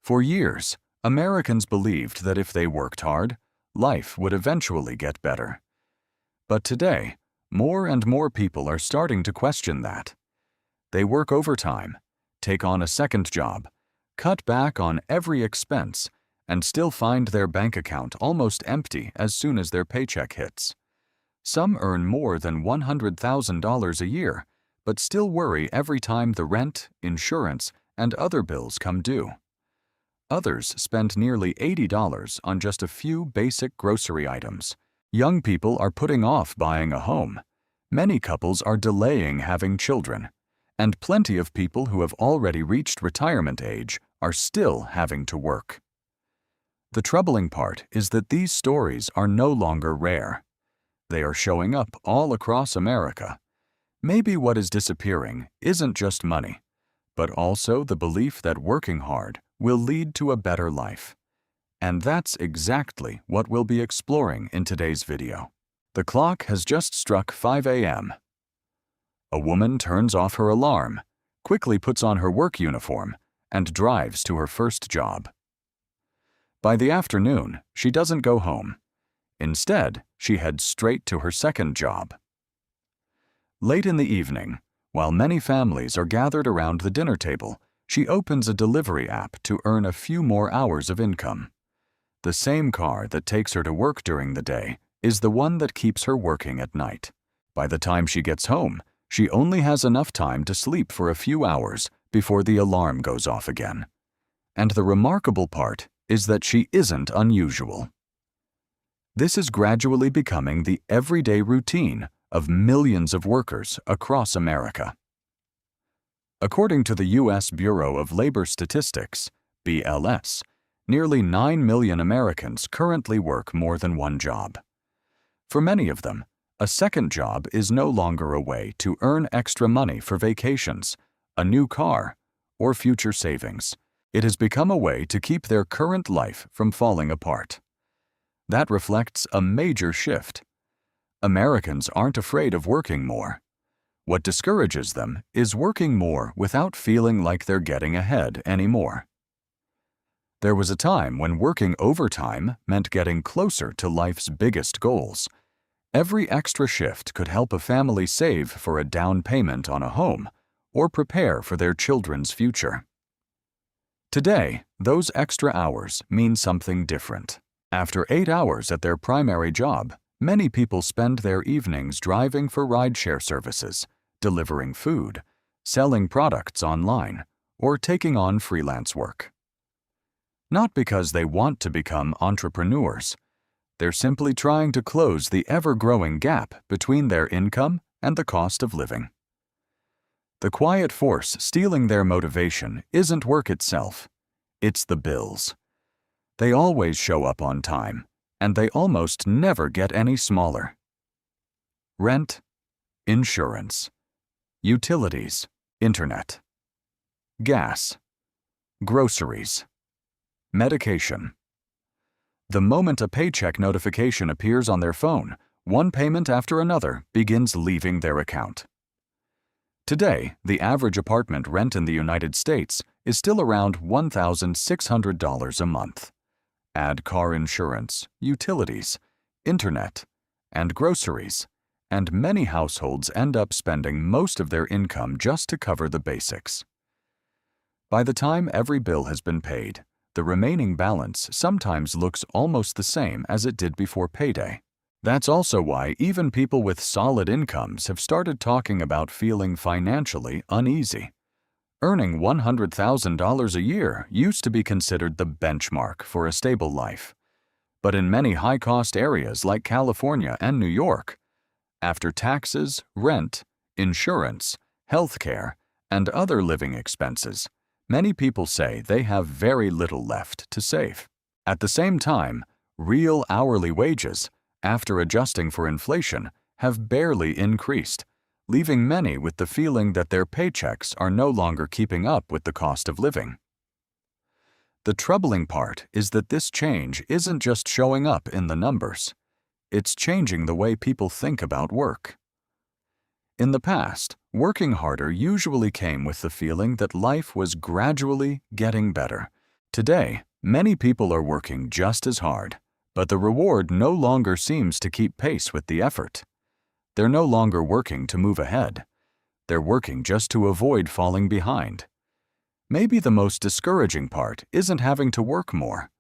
For years, Americans believed that if they worked hard, life would eventually get better. But today, more and more people are starting to question that. They work overtime, take on a second job, cut back on every expense, and still find their bank account almost empty as soon as their paycheck hits. Some earn more than $100,000 a year, but still worry every time the rent, insurance, and other bills come due. Others spend nearly $80 on just a few basic grocery items. Young people are putting off buying a home. Many couples are delaying having children. And plenty of people who have already reached retirement age are still having to work. The troubling part is that these stories are no longer rare. They are showing up all across America. Maybe what is disappearing isn't just money, but also the belief that working hard will lead to a better life. And that's exactly what we'll be exploring in today's video. The clock has just struck 5 a.m. A woman turns off her alarm, quickly puts on her work uniform, and drives to her first job. By the afternoon, she doesn't go home. Instead, she heads straight to her second job. Late in the evening, while many families are gathered around the dinner table, she opens a delivery app to earn a few more hours of income. The same car that takes her to work during the day is the one that keeps her working at night. By the time she gets home, she only has enough time to sleep for a few hours before the alarm goes off again. And the remarkable part is that she isn't unusual. This is gradually becoming the everyday routine of millions of workers across America. According to the U.S. Bureau of Labor Statistics, BLS, nearly 9 million Americans currently work more than one job. For many of them, a second job is no longer a way to earn extra money for vacations, a new car, or future savings. It has become a way to keep their current life from falling apart. That reflects a major shift. Americans aren't afraid of working more. What discourages them is working more without feeling like they're getting ahead anymore. There was a time when working overtime meant getting closer to life's biggest goals. Every extra shift could help a family save for a down payment on a home or prepare for their children's future. Today, those extra hours mean something different. After 8 hours at their primary job, many people spend their evenings driving for rideshare services, delivering food, selling products online, or taking on freelance work. Not because they want to become entrepreneurs. They're simply trying to close the ever-growing gap between their income and the cost of living. The quiet force stealing their motivation isn't work itself. It's the bills. They always show up on time, and they almost never get any smaller. Rent, insurance, utilities, internet, gas, groceries, medication. The moment a paycheck notification appears on their phone, one payment after another begins leaving their account. Today, the average apartment rent in the United States is still around $1,600 a month. Add car insurance, utilities, internet, and groceries, and many households end up spending most of their income just to cover the basics. By the time every bill has been paid, the remaining balance sometimes looks almost the same as it did before payday. That's also why even people with solid incomes have started talking about feeling financially uneasy. Earning $100,000 a year used to be considered the benchmark for a stable life. But in many high-cost areas like California and New York, after taxes, rent, insurance, healthcare, and other living expenses, many people say they have very little left to save. At the same time, real hourly wages, after adjusting for inflation, have barely increased, leaving many with the feeling that their paychecks are no longer keeping up with the cost of living. The troubling part is that this change isn't just showing up in the numbers. It's changing the way people think about work. In the past, working harder usually came with the feeling that life was gradually getting better. Today, many people are working just as hard, but the reward no longer seems to keep pace with the effort. They're no longer working to move ahead. They're working just to avoid falling behind. Maybe the most discouraging part isn't having to work more.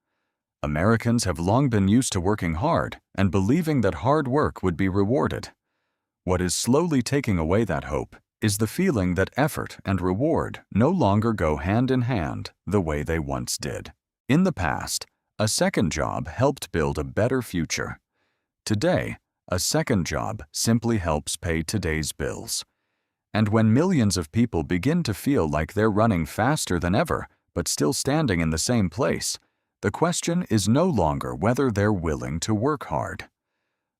Americans have long been used to working hard and believing that hard work would be rewarded. What is slowly taking away that hope is the feeling that effort and reward no longer go hand in hand the way they once did. In the past, a second job helped build a better future. Today, a second job simply helps pay today's bills. And when millions of people begin to feel like they're running faster than ever, but still standing in the same place, the question is no longer whether they're willing to work hard.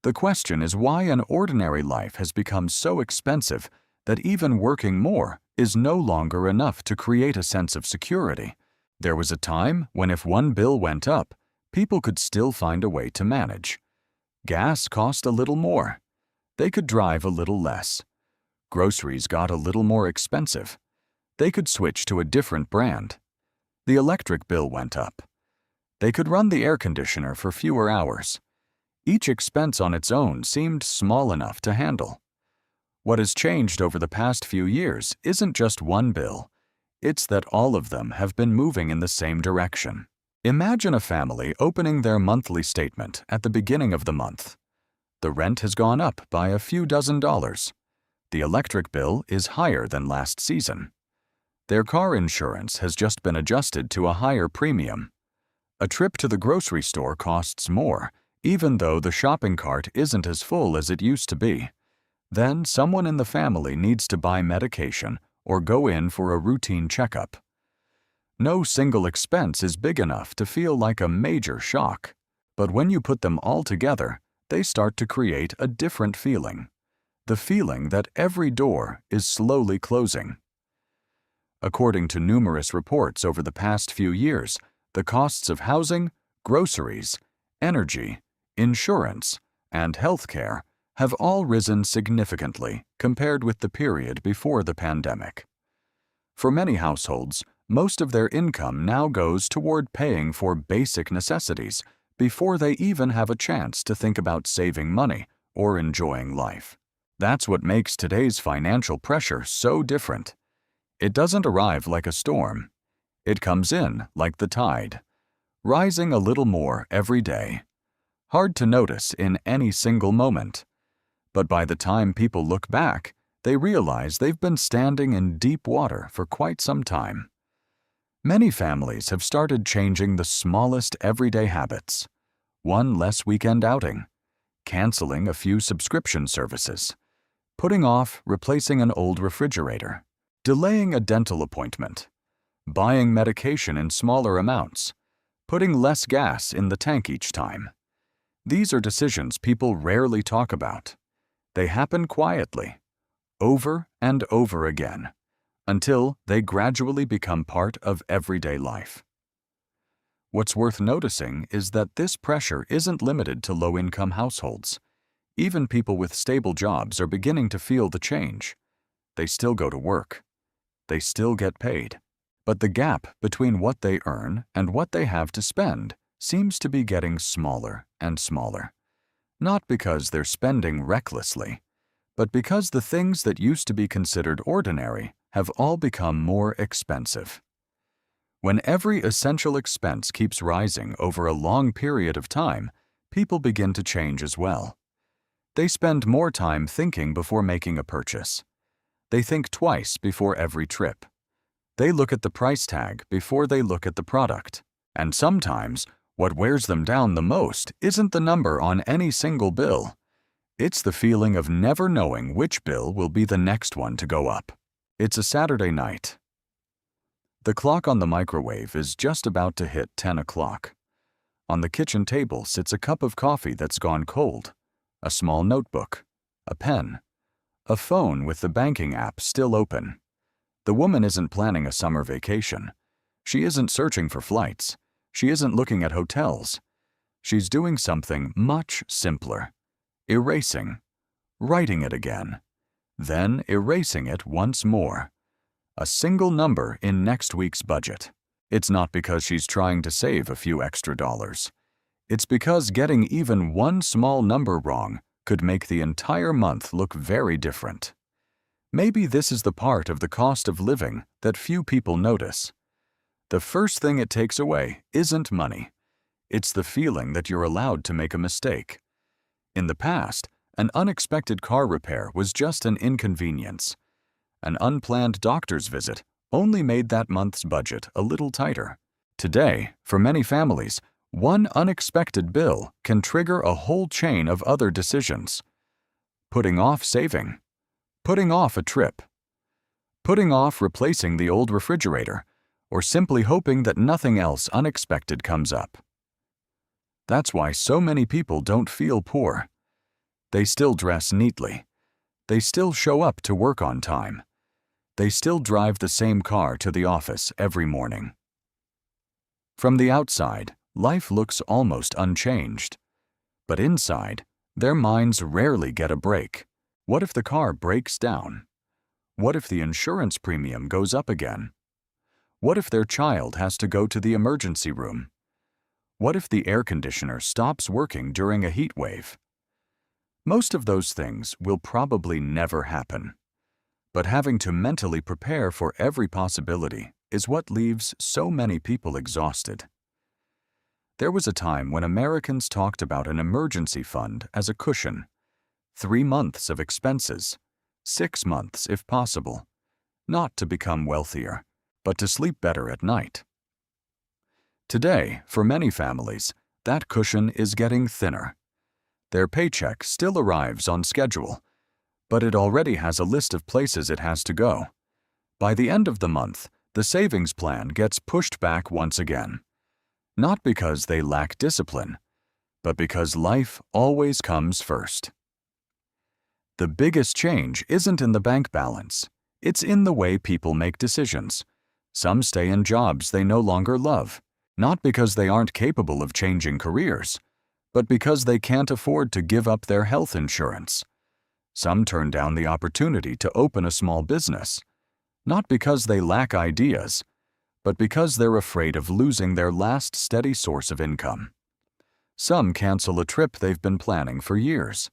The question is why an ordinary life has become so expensive that even working more is no longer enough to create a sense of security. There was a time when if one bill went up, people could still find a way to manage. Gas cost a little more. They could drive a little less. Groceries got a little more expensive. They could switch to a different brand. The electric bill went up. They could run the air conditioner for fewer hours. Each expense on its own seemed small enough to handle. What has changed over the past few years isn't just one bill. It's that all of them have been moving in the same direction. Imagine a family opening their monthly statement at the beginning of the month. The rent has gone up by a few dozen dollars. The electric bill is higher than last season. Their car insurance has just been adjusted to a higher premium. A trip to the grocery store costs more, even though the shopping cart isn't as full as it used to be. Then someone in the family needs to buy medication or go in for a routine checkup. No single expense is big enough to feel like a major shock, but when you put them all together, they start to create a different feeling. The feeling that every door is slowly closing. According to numerous reports over the past few years, the costs of housing, groceries, energy, insurance, and healthcare have all risen significantly compared with the period before the pandemic. For many households, most of their income now goes toward paying for basic necessities before they even have a chance to think about saving money or enjoying life. That's what makes today's financial pressure so different. It doesn't arrive like a storm. It comes in like the tide, rising a little more every day. Hard to notice in any single moment. But by the time people look back, they realize they've been standing in deep water for quite some time. Many families have started changing the smallest everyday habits. One less weekend outing, canceling a few subscription services, putting off replacing an old refrigerator, delaying a dental appointment, buying medication in smaller amounts, putting less gas in the tank each time. These are decisions people rarely talk about. They happen quietly, over and over again, until they gradually become part of everyday life. What's worth noticing is that this pressure isn't limited to low-income households. Even people with stable jobs are beginning to feel the change. They still go to work. They still get paid. But the gap between what they earn and what they have to spend seems to be getting smaller and smaller. Not because they're spending recklessly, but because the things that used to be considered ordinary have all become more expensive. When every essential expense keeps rising over a long period of time, people begin to change as well. They spend more time thinking before making a purchase. They think twice before every trip. They look at the price tag before they look at the product. And sometimes, what wears them down the most isn't the number on any single bill. It's the feeling of never knowing which bill will be the next one to go up. It's a Saturday night. The clock on the microwave is just about to hit 10 o'clock. On the kitchen table sits a cup of coffee that's gone cold, a small notebook, a pen, a phone with the banking app still open. The woman isn't planning a summer vacation. She isn't searching for flights. She isn't looking at hotels. She's doing something much simpler. Erasing. Writing it again. Then erasing it once more. A single number in next week's budget. It's not because she's trying to save a few extra dollars. It's because getting even one small number wrong could make the entire month look very different. Maybe this is the part of the cost of living that few people notice. The first thing it takes away isn't money. It's the feeling that you're allowed to make a mistake. In the past, an unexpected car repair was just an inconvenience. An unplanned doctor's visit only made that month's budget a little tighter. Today, for many families, one unexpected bill can trigger a whole chain of other decisions. Putting off saving, putting off a trip, putting off replacing the old refrigerator, or simply hoping that nothing else unexpected comes up. That's why so many people don't feel poor. They still dress neatly. They still show up to work on time. They still drive the same car to the office every morning. From the outside, life looks almost unchanged. But inside, their minds rarely get a break. What if the car breaks down? What if the insurance premium goes up again? What if their child has to go to the emergency room? What if the air conditioner stops working during a heat wave? Most of those things will probably never happen. But having to mentally prepare for every possibility is what leaves so many people exhausted. There was a time when Americans talked about an emergency fund as a cushion. 3 months of expenses, 6 months if possible, not to become wealthier, but to sleep better at night. Today, for many families, that cushion is getting thinner. Their paycheck still arrives on schedule, but it already has a list of places it has to go. By the end of the month, the savings plan gets pushed back once again. Not because they lack discipline, but because life always comes first. The biggest change isn't in the bank balance. It's in the way people make decisions. Some stay in jobs they no longer love, not because they aren't capable of changing careers, but because they can't afford to give up their health insurance. Some turn down the opportunity to open a small business, not because they lack ideas, but because they're afraid of losing their last steady source of income. Some cancel a trip they've been planning for years,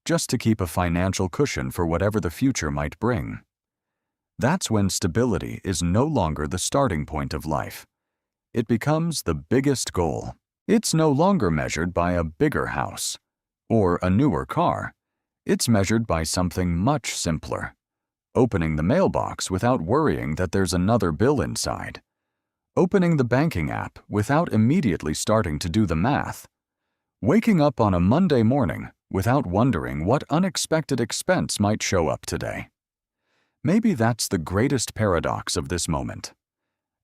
just to keep a financial cushion for whatever the future might bring. That's when stability is no longer the starting point of life. It becomes the biggest goal. It's no longer measured by a bigger house or a newer car. It's measured by something much simpler. Opening the mailbox without worrying that there's another bill inside. Opening the banking app without immediately starting to do the math. Waking up on a Monday morning without wondering what unexpected expense might show up today. Maybe that's the greatest paradox of this moment.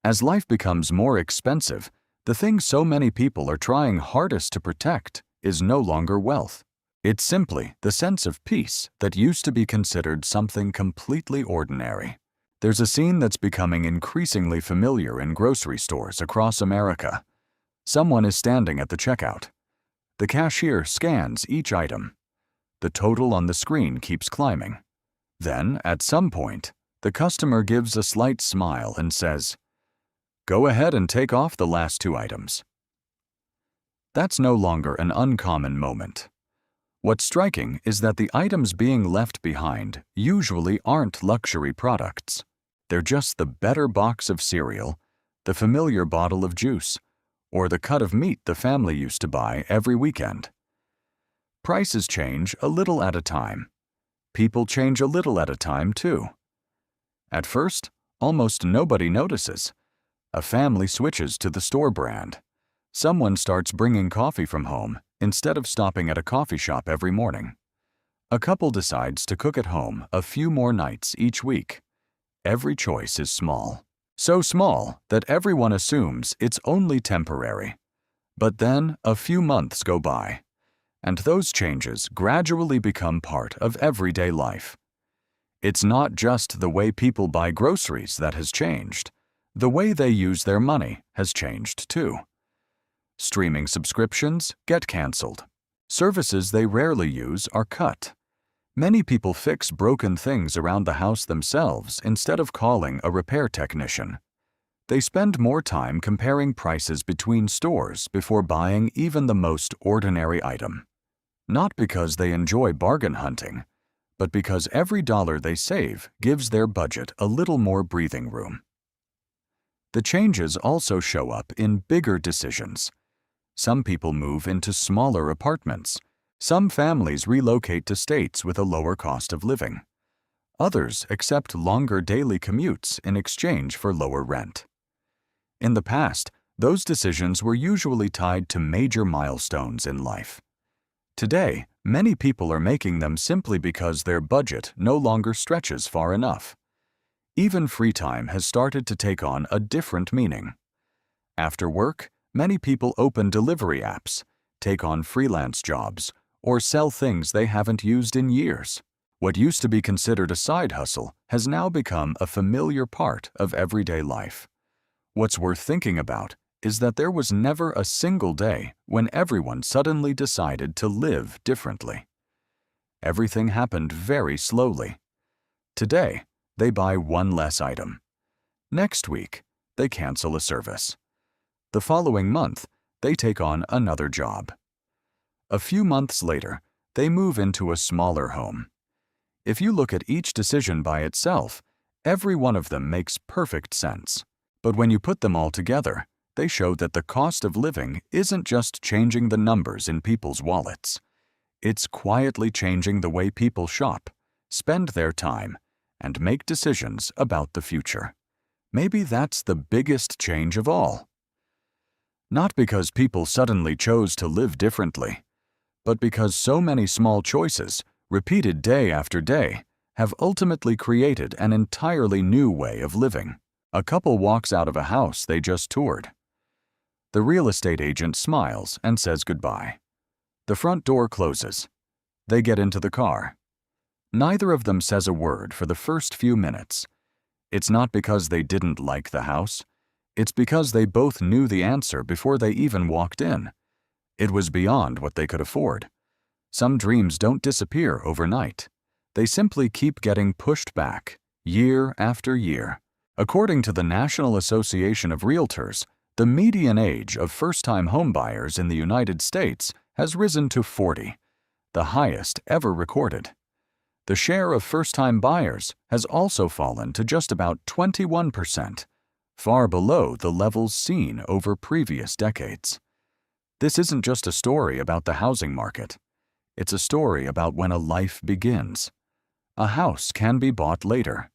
As life becomes more expensive, the thing so many people are trying hardest to protect is no longer wealth. It's simply the sense of peace that used to be considered something completely ordinary. There's a scene that's becoming increasingly familiar in grocery stores across America. Someone is standing at the checkout. The cashier scans each item. The total on the screen keeps climbing. Then, at some point, the customer gives a slight smile and says, "Go ahead and take off the last 2 items." That's no longer an uncommon moment. What's striking is that the items being left behind usually aren't luxury products. They're just the better box of cereal, the familiar bottle of juice, or the cut of meat the family used to buy every weekend. Prices change a little at a time. People change a little at a time, too. At first, almost nobody notices. A family switches to the store brand. Someone starts bringing coffee from home instead of stopping at a coffee shop every morning. A couple decides to cook at home a few more nights each week. Every choice is small. So small that everyone assumes it's only temporary. But then a few months go by, and those changes gradually become part of everyday life. It's not just the way people buy groceries that has changed. The way they use their money has changed too. Streaming subscriptions get canceled. Services they rarely use are cut. Many people fix broken things around the house themselves instead of calling a repair technician. They spend more time comparing prices between stores before buying even the most ordinary item. Not because they enjoy bargain hunting, but because every dollar they save gives their budget a little more breathing room. The changes also show up in bigger decisions. Some people move into smaller apartments. Some families relocate to states with a lower cost of living. Others accept longer daily commutes in exchange for lower rent. In the past, those decisions were usually tied to major milestones in life. Today, many people are making them simply because their budget no longer stretches far enough. Even free time has started to take on a different meaning. After work, many people open delivery apps, take on freelance jobs, or sell things they haven't used in years. What used to be considered a side hustle has now become a familiar part of everyday life. What's worth thinking about is that there was never a single day when everyone suddenly decided to live differently. Everything happened very slowly. Today, they buy one less item. Next week, they cancel a service. The following month, they take on another job. A few months later, they move into a smaller home. If you look at each decision by itself, every one of them makes perfect sense. But when you put them all together, they show that the cost of living isn't just changing the numbers in people's wallets. It's quietly changing the way people shop, spend their time, and make decisions about the future. Maybe that's the biggest change of all. Not because people suddenly chose to live differently, but because so many small choices, repeated day after day, have ultimately created an entirely new way of living. A couple walks out of a house they just toured. The real estate agent smiles and says goodbye. The front door closes. They get into the car. Neither of them says a word for the first few minutes. It's not because they didn't like the house. It's because they both knew the answer before they even walked in. It was beyond what they could afford. Some dreams don't disappear overnight. They simply keep getting pushed back, year after year. According to the National Association of Realtors, the median age of first-time homebuyers in the United States has risen to 40, the highest ever recorded. The share of first-time buyers has also fallen to just about 21%, far below the levels seen over previous decades. This isn't just a story about the housing market. It's a story about when a life begins. A house can be bought later.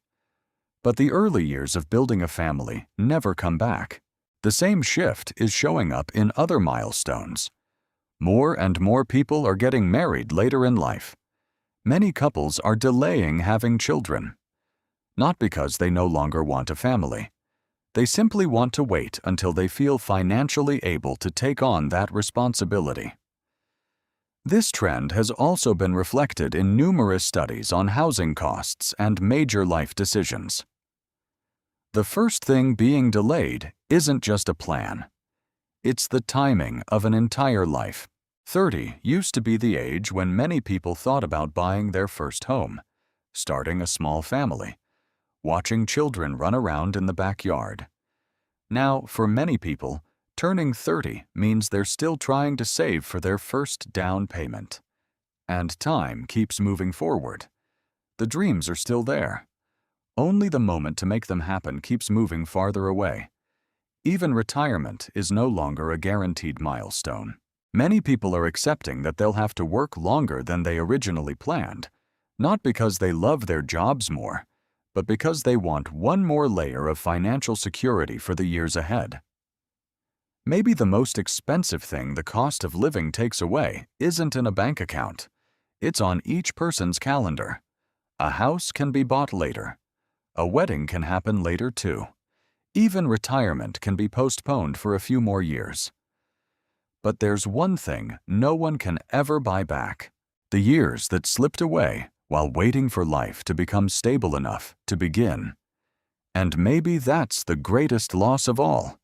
But the early years of building a family never come back. The same shift is showing up in other milestones. More and more people are getting married later in life. Many couples are delaying having children. Not because they no longer want a family. They simply want to wait until they feel financially able to take on that responsibility. This trend has also been reflected in numerous studies on housing costs and major life decisions. The first thing being delayed isn't just a plan. It's the timing of an entire life. 30 used to be the age when many people thought about buying their first home, starting a small family, watching children run around in the backyard. Now, for many people, turning 30 means they're still trying to save for their first down payment. And time keeps moving forward. The dreams are still there. Only the moment to make them happen keeps moving farther away. Even retirement is no longer a guaranteed milestone. Many people are accepting that they'll have to work longer than they originally planned, not because they love their jobs more, but because they want one more layer of financial security for the years ahead. Maybe the most expensive thing the cost of living takes away isn't in a bank account. It's on each person's calendar. A house can be bought later. A wedding can happen later too. Even retirement can be postponed for a few more years. But there's one thing no one can ever buy back: the years that slipped away while waiting for life to become stable enough to begin. And maybe that's the greatest loss of all.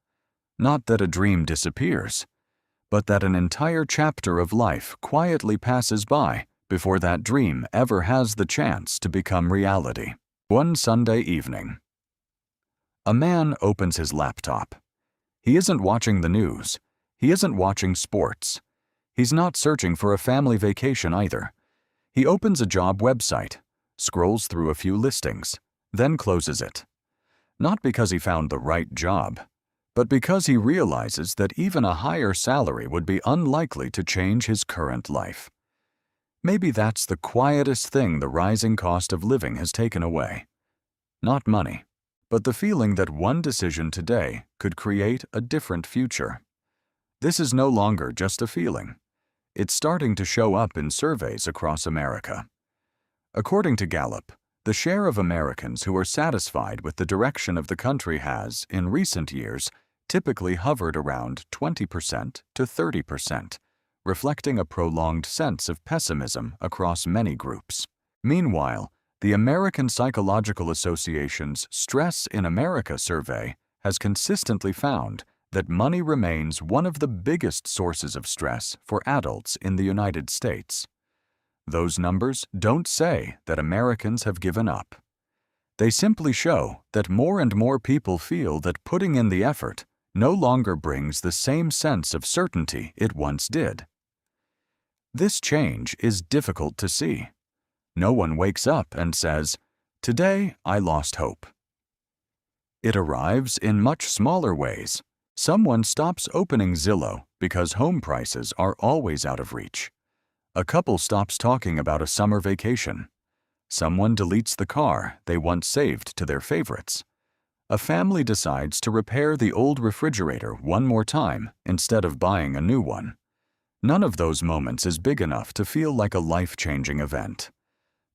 Not that a dream disappears, but that an entire chapter of life quietly passes by before that dream ever has the chance to become reality. One Sunday evening. A man opens his laptop. He isn't watching the news. He isn't watching sports. He's not searching for a family vacation either. He opens a job website, scrolls through a few listings, then closes it. Not because he found the right job, but because he realizes that even a higher salary would be unlikely to change his current life. Maybe that's the quietest thing the rising cost of living has taken away. Not money, but the feeling that one decision today could create a different future. This is no longer just a feeling. It's starting to show up in surveys across America. According to Gallup, the share of Americans who are satisfied with the direction of the country has, in recent years, typically hovered around 20% to 30%, reflecting a prolonged sense of pessimism across many groups. Meanwhile, the American Psychological Association's Stress in America survey has consistently found that money remains one of the biggest sources of stress for adults in the United States. Those numbers don't say that Americans have given up. They simply show that more and more people feel that putting in the effort no longer brings the same sense of certainty it once did. This change is difficult to see. No one wakes up and says, "Today I lost hope." It arrives in much smaller ways. Someone stops opening Zillow because home prices are always out of reach. A couple stops talking about a summer vacation. Someone deletes the car they once saved to their favorites. A family decides to repair the old refrigerator one more time instead of buying a new one. None of those moments is big enough to feel like a life-changing event.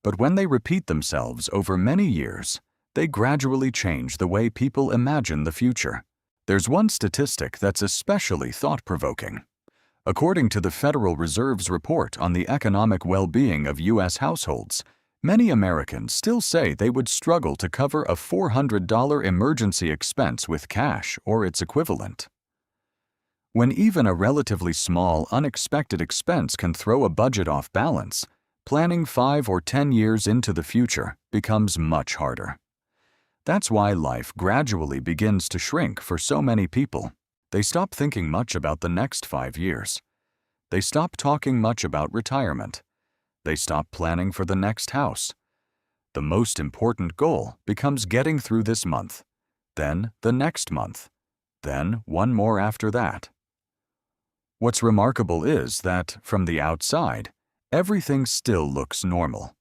But when they repeat themselves over many years, they gradually change the way people imagine the future. There's one statistic that's especially thought-provoking. According to the Federal Reserve's report on the economic well-being of U.S. households, many Americans still say they would struggle to cover a $400 emergency expense with cash or its equivalent. When even a relatively small, unexpected expense can throw a budget off balance, planning 5 or 10 years into the future becomes much harder. That's why life gradually begins to shrink for so many people. They stop thinking much about the next 5 years. They stop talking much about retirement. They stop planning for the next house. The most important goal becomes getting through this month, then the next month, then one more after that. What's remarkable is that, from the outside, everything still looks normal.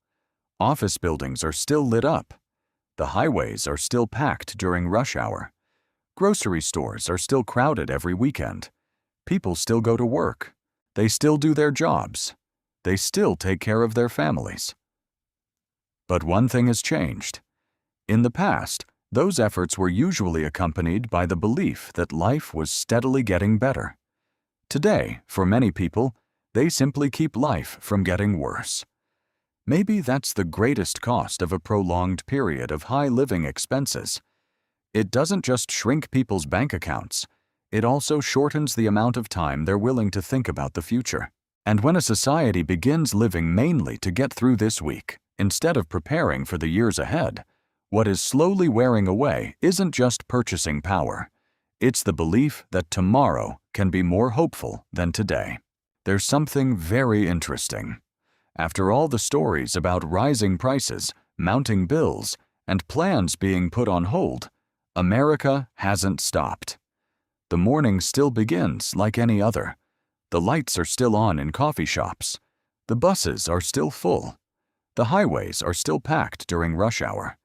Office buildings are still lit up. The highways are still packed during rush hour. Grocery stores are still crowded every weekend. People still go to work. They still do their jobs. They still take care of their families. But one thing has changed. In the past, those efforts were usually accompanied by the belief that life was steadily getting better. Today, for many people, they simply keep life from getting worse. Maybe that's the greatest cost of a prolonged period of high living expenses. It doesn't just shrink people's bank accounts, it also shortens the amount of time they're willing to think about the future. And when a society begins living mainly to get through this week, instead of preparing for the years ahead, what is slowly wearing away isn't just purchasing power. It's the belief that tomorrow can be more hopeful than today. There's something very interesting. After all the stories about rising prices, mounting bills, and plans being put on hold, America hasn't stopped. The morning still begins like any other. The lights are still on in coffee shops. The buses are still full. The highways are still packed during rush hour.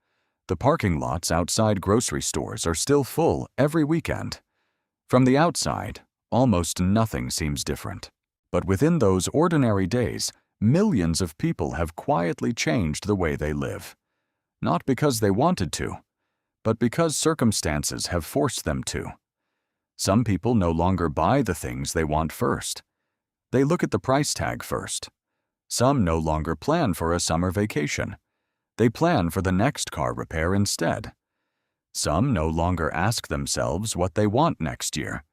The parking lots outside grocery stores are still full every weekend. From the outside, almost nothing seems different. But within those ordinary days, millions of people have quietly changed the way they live. Not because they wanted to, but because circumstances have forced them to. Some people no longer buy the things they want first. They look at the price tag first. Some no longer plan for a summer vacation. They plan for the next car repair instead. Some no longer ask themselves what they want next year.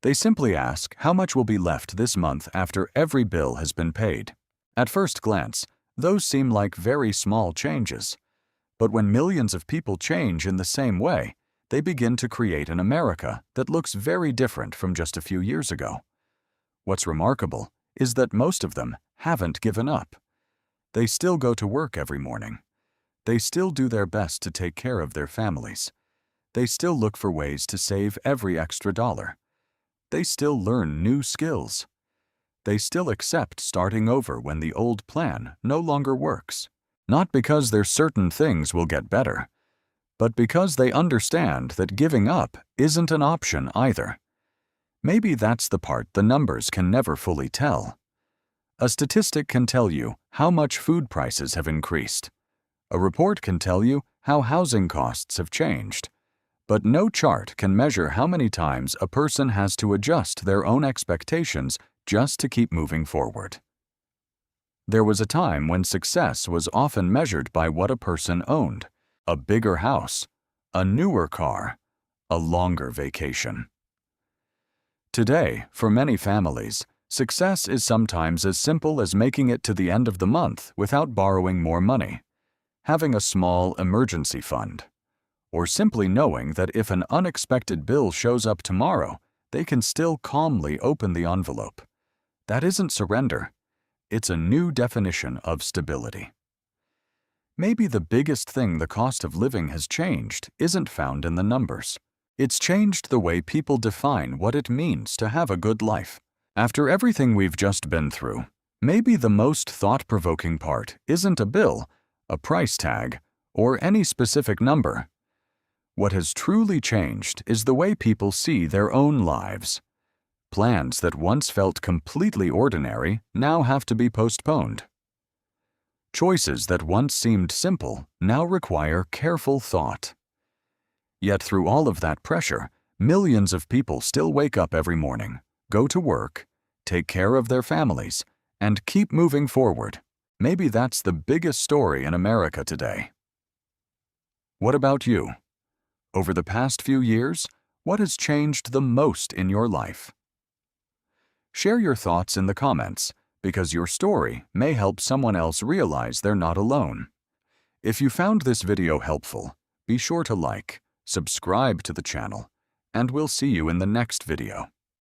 They simply ask how much will be left this month after every bill has been paid. At first glance, those seem like very small changes. But when millions of people change in the same way, they begin to create an America that looks very different from just a few years ago. What's remarkable is that most of them haven't given up. They still go to work every morning. They still do their best to take care of their families. They still look for ways to save every extra dollar. They still learn new skills. They still accept starting over when the old plan no longer works. Not because there's certain things will get better, but because they understand that giving up isn't an option either. Maybe that's the part the numbers can never fully tell. A statistic can tell you how much food prices have increased. A report can tell you how housing costs have changed. But no chart can measure how many times a person has to adjust their own expectations just to keep moving forward. There was a time when success was often measured by what a person owned: a bigger house, a newer car, a longer vacation. Today, for many families, success is sometimes as simple as making it to the end of the month without borrowing more money, having a small emergency fund, or simply knowing that if an unexpected bill shows up tomorrow, they can still calmly open the envelope. That isn't surrender. It's a new definition of stability. Maybe the biggest thing the cost of living has changed isn't found in the numbers. It's changed the way people define what it means to have a good life. After everything we've just been through, maybe the most thought-provoking part isn't a bill, a price tag, or any specific number. What has truly changed is the way people see their own lives. Plans that once felt completely ordinary now have to be postponed. Choices that once seemed simple now require careful thought. Yet through all of that pressure, millions of people still wake up every morning, go to work, take care of their families, and keep moving forward. Maybe that's the biggest story in America today. What about you? Over the past few years, what has changed the most in your life? Share your thoughts in the comments, because your story may help someone else realize they're not alone. If you found this video helpful, be sure to like, subscribe to the channel, and we'll see you in the next video.